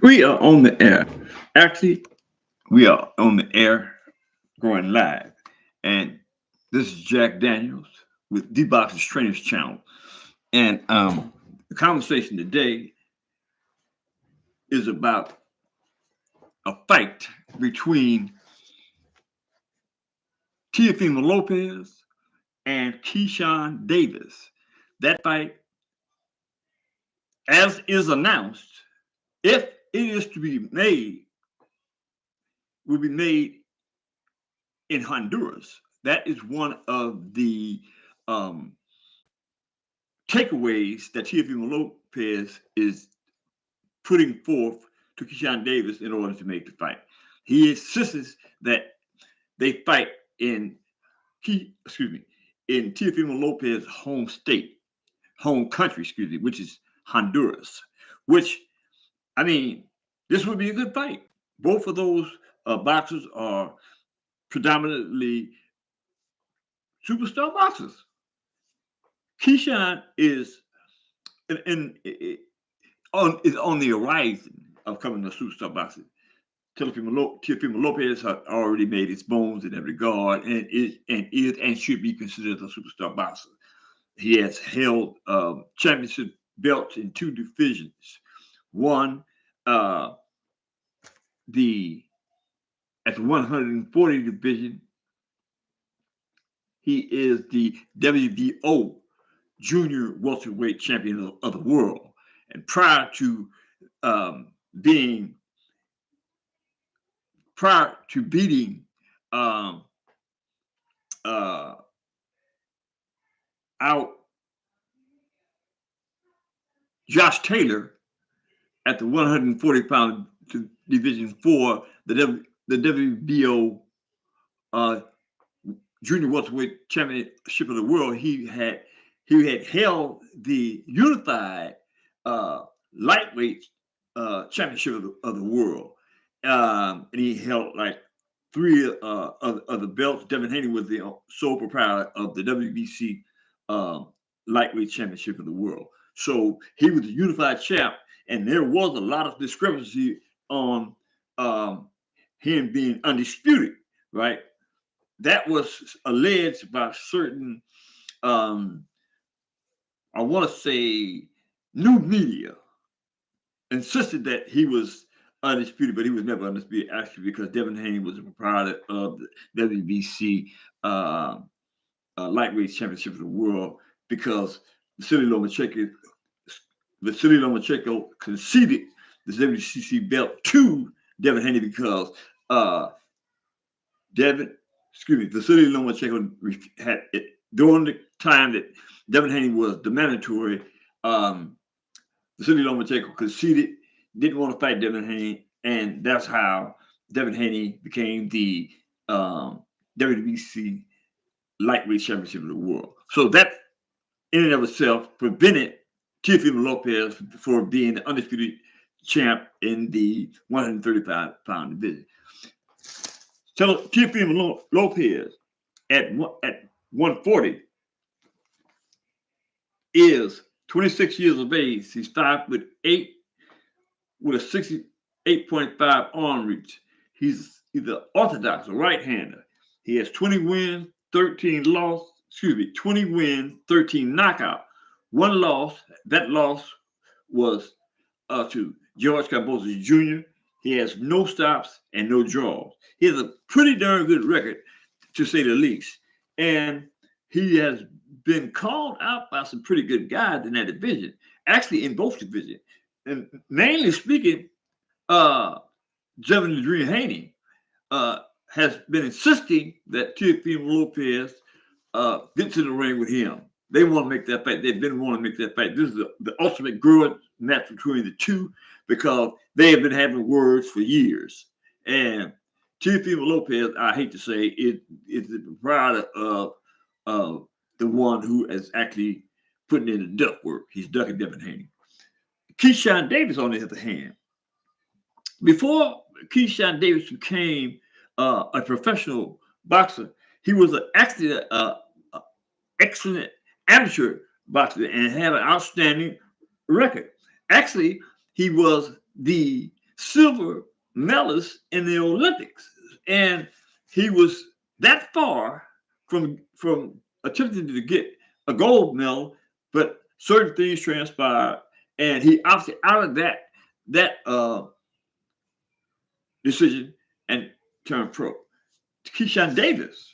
We are on the air. Actually, we are on the air going live. And this is Jack Daniels with D-Box's Trainers Channel. And the conversation today is about a fight between Teofimo Lopez and Keyshawn Davis. That fight, as is announced, if it is to be made, will be made in Honduras. That is one of the um, takeaways that Teofimo Lopez is putting forth to Keyshawn Davis in order to make the fight. He insists that they fight in in Teofimo Lopez's home state, home country, which is Honduras. Which I mean, this would be a good fight. Both of those boxers are predominantly superstar boxers. Keyshawn is on the horizon of coming to superstar boxing. Teofimo Lopez has already made its bones in that regard and should be considered a superstar boxer. He has held championship belts in two divisions. One, uh, the at the 140 division, he is the WBO junior welterweight champion of the world. And um, being prior to beating um, uh, out Josh Taylor at the 140-pound division for the WBO uh, junior welterweight championship of the world. He had held the unified uh, lightweight championship of the world, and he held like three of the belts. Devin Haney was the sole proprietor of the WBC lightweight championship of the world. So he was the unified champ, and there was a lot of discrepancy on um, him being undisputed, right? That was alleged by certain, um, I want to say, new media insisted that he was undisputed, but he was never undisputed actually because Devin Haney was the proprietor of the WBC uh, lightweight championship of the world because Vasily Lomachenko, conceded the WCC belt to Devin Haney because uh, Devin, Vasily Lomachenko had it during the time that Devin Haney was the mandatory. Um, Vasily Lomachenko conceded, didn't want to fight Devin Haney, and that's how Devin Haney became the WBC lightweight championship of the world. So that in and of itself prevented Teofimo Lopez from being the undisputed champ in the 135-pound division. So Teofimo Lopez at 140 is 26 years of age. He's 5'8" with a 68.5 arm reach. He's either orthodox or right-hander. He has 20 wins, 13 loss. 20 wins, 13 knockout. One loss. That loss was to George Kambosos Jr. He has no stops and no draws. He has a pretty darn good record, to say the least. And he has been called out by some pretty good guys in that division, actually in both divisions. And mainly speaking, uh, Devin the Dream Haney uh, has been insisting that Teofimo Lopez gets in the ring with him. They want to make that fight. They've been wanting to make that fight. This is the ultimate grudge match between the two because they have been having words for years. And Teofimo Lopez, I hate to say, is the proprietor of the one who is actually putting in the duck work. He's ducking Devin Haney. Keyshawn Davis, on the other hand, before Keyshawn Davis became a professional boxer, he was actually an excellent amateur boxer and had an outstanding record. Actually, he was the silver medalist in the Olympics, and he was that far from attempting to get a gold medal, but certain things transpired, and he opted out of that decision and turned pro. Keyshawn Davis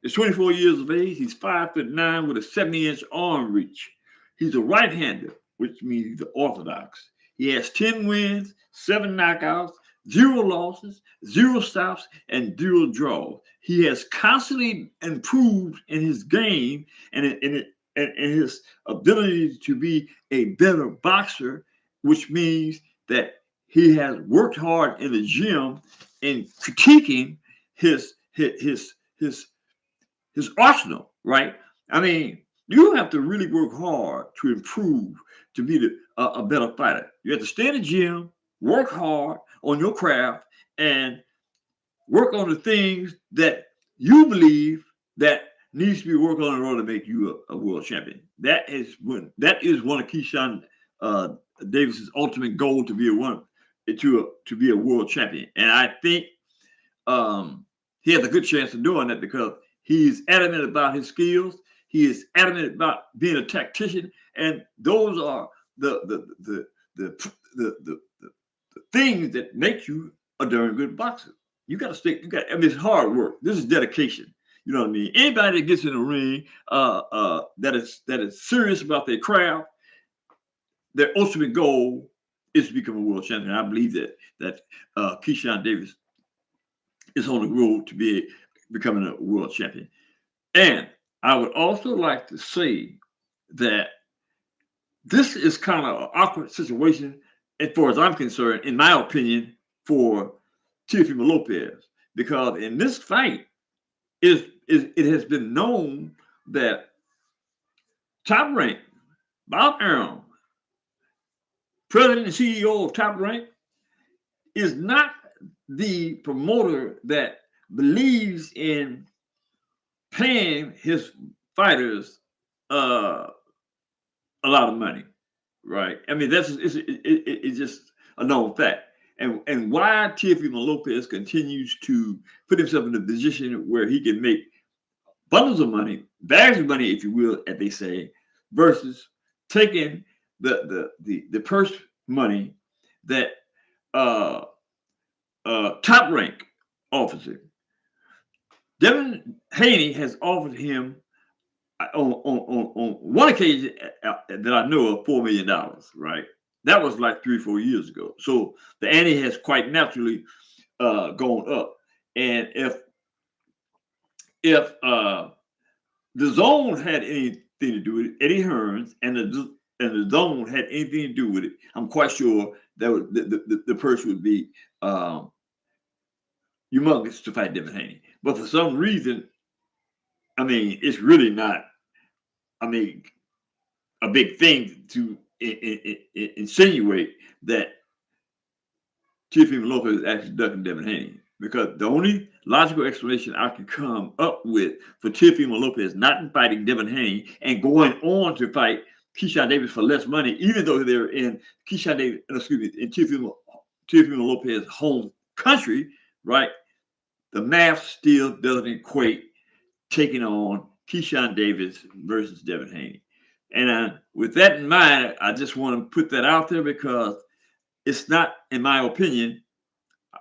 is 24 years of age. He's 5'9" with a 70-inch arm reach. He's a right-hander, which means he's orthodox. He has 10 wins, 7 knockouts, 0 losses, 0 stops, and 0 draws. He has constantly improved in his game and in his ability to be a better boxer, which means that he has worked hard in the gym in critiquing his arsenal, right? I mean, you have to really work hard to improve, to be a better fighter. You have to stay in the gym, work hard on your craft, and work on the things that you believe that needs to be worked on in order to make you a world champion. That is one of Keyshawn Davis's ultimate goal, to be a world champion. And I think he has a good chance of doing that because he's adamant about his skills. He is adamant about being a tactician, and those are the things that make you a darn good boxer. You got to stick. I mean, it's hard work. This is dedication. You know what I mean? Anybody that gets in the ring that is serious about their craft, their ultimate goal is to become a world champion. I believe that Keyshawn Davis is on the road to becoming a world champion. And I would also like to say that this is kind of an awkward situation, as far as I'm concerned, in my opinion, for Teofimo Lopez, because in this fight, it has been known that Top Rank, Bob Arum, president and CEO of Top Rank, is not the promoter that believes in paying his fighters a lot of money, right? I mean, it's just a known fact. And why Teofimo Lopez continues to put himself in a position where he can make bundles of money, bags of money, if you will, as they say, versus taking the purse money that Top Rank offers him. Devin Haney has offered him on one occasion that I know of $4 million, right? That was like 3 or 4 years ago. So the ante has quite naturally gone up. And if the zone had anything to do with it, Eddie Hearns and the zone had anything to do with it, I'm quite sure that the purse would be humongous to fight Devin Haney. But for some reason, I mean, it's really not, I mean, a big thing to insinuate that Teofimo Lopez is actually ducking Devin Haney, because the only logical explanation I can come up with for Teofimo Lopez not fighting Devin Haney and going on to fight Keyshawn Davis for less money, even though they're in Teofimo Lopez's home country, right? The math still doesn't equate taking on Keyshawn Davis versus Devin Haney. And with that in mind, I just want to put that out there because it's not, in my opinion,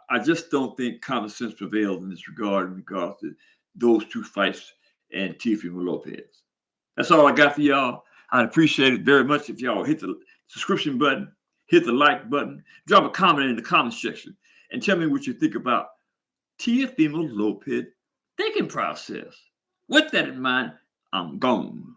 I just don't think common sense prevails in this regard in regards to those two fights and Teofimo Lopez. That's all I got for y'all. I'd appreciate it very much if y'all hit the subscription button, hit the like button, drop a comment in the comment section, and tell me what you think about Teofimo Lopez thinking process. With that in mind, I'm gone.